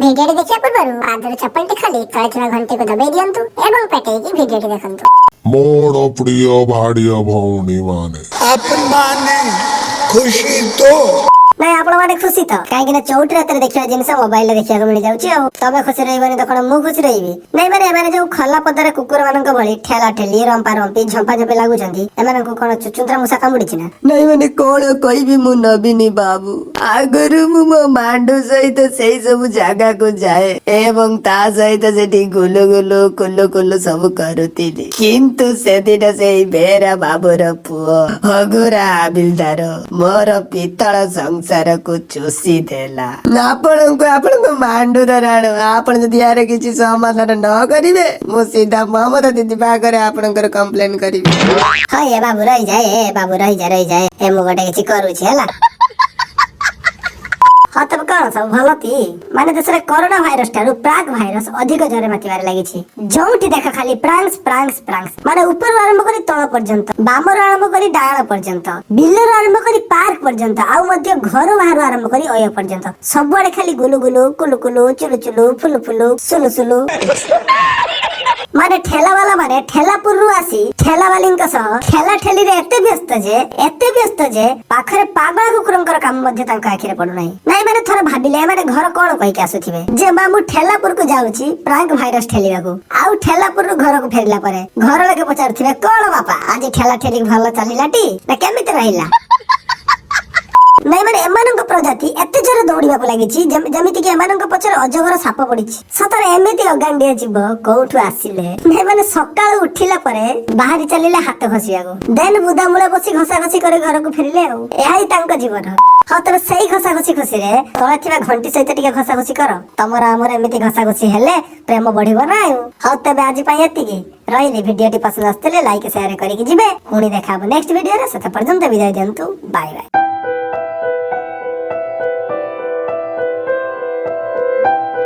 भिडियोटी देखिया पूर्व पादर चप्पल खोली तले थिबा घंटी को दबाई दियंतु एवं पेटेकी भिडियोटी देखंतु। मोर प्रिय भाड़िय भौणी माने आपने खुशी तो नहीं आपण माने खुशी तो काहे चौट रात देखिया जिनस मोबाइल देखिया मिल जाउची आ तबे खुशी रहिबनी तो कोन मु खुशी रहिबी नहीं माने एमाने जो खला पदरे कुकुर मानक भली ठेला ठेली रंपा रंपी झंपा झंपे लागुचंती एमाने को कोन चुचुंत्रा मुसा कामुडीची ना नहीं माने कोण कहबी मु नबीनी बाबू आगरु मु मो मांडो सहित सेई सब जागा को जाए एवं ता सहित सेठी गुलो गुलो कुलो कुलो सब करुतिली किंतु सेदिन सेई बेरा बाबूर पुओ हगुरा हाबिलदार मोर पितळ संसार को चूसी देला आपण को मांडू धराणो आपण जदि यार किछि समाधान न करिवे मु सीधा ममता दीदी पाखरे आपणकर कंप्लेन करिवे। हां ए बाबू रही जाए ए मु गटे किछि करूछि हला। हाँ तब कौन सब भलती माने देश रे कोरोना भाइरस ठारू प्राग भाइरस अधिक जरे मातिबार लागिछि जोंठी देखा खाली प्रांस प्रांस प्रांस माने ऊपर आरंभ करी तळ पर्यंत बामर आरंभ करी डाळ पर्यंत बिल्लर आरंभ करी पार्क पर्यंत आ मध्य घर बाहर आरंभ करी अय पर्यंत सबडे खाली गुलु गुलु कुलु कुलु चुलु चुलु फुलु फुलु सुलु सुलु माने ठेला वाला माने ठेलापुर रु आसी ठेला वालिंक सह ठेला ठेली रे एते व्यस्त जे पाखरे पागल कुकुरंकर काम मध्ये तांका आखिरे पडु नाही माने थोर भाबिले माने घर कोन कहि के आसुथिबे जे मामु ठेलापुर को जाउची प्राग भाइरस ठेलिबाकू आउ ठेलापुर रु घर को फेरिला परे घर लगे पचारथिबे कोन बापा आज ठेला ठेली भलो चलिलाटी ना केमिते रहिला नहीं माने एमानंक प्रजाति एते जरे दौड़िबा को लागिछि जेमिति कि एमानंक पछरे अजगर साप पडिछि सतरे एमिति अगांडिया जीव कोठु आसिले नहीं माने सकाळ उठिला परे बाहरी चलिले हाथ घसियागो देन बुदा मुळे बसी घसा घसी करे घर को फेरिले आ एहाई तांक जीवन हा तर सेही घसा घसी खुशी रे तळे थिबा घंटी सहित टिके घसा घसी कर तमर हमर एमिति घसा घसी हेले प्रेम बढ़िबो ना हा तबे आज पई एतिकी रहिली भिडियोटी पसंद आस्तले लाइक शेयर करिक जिबे पुणी देखाबो नेक्स्ट वीडियो रे सते पर्यंत विदाय दियंतु बाय बाय।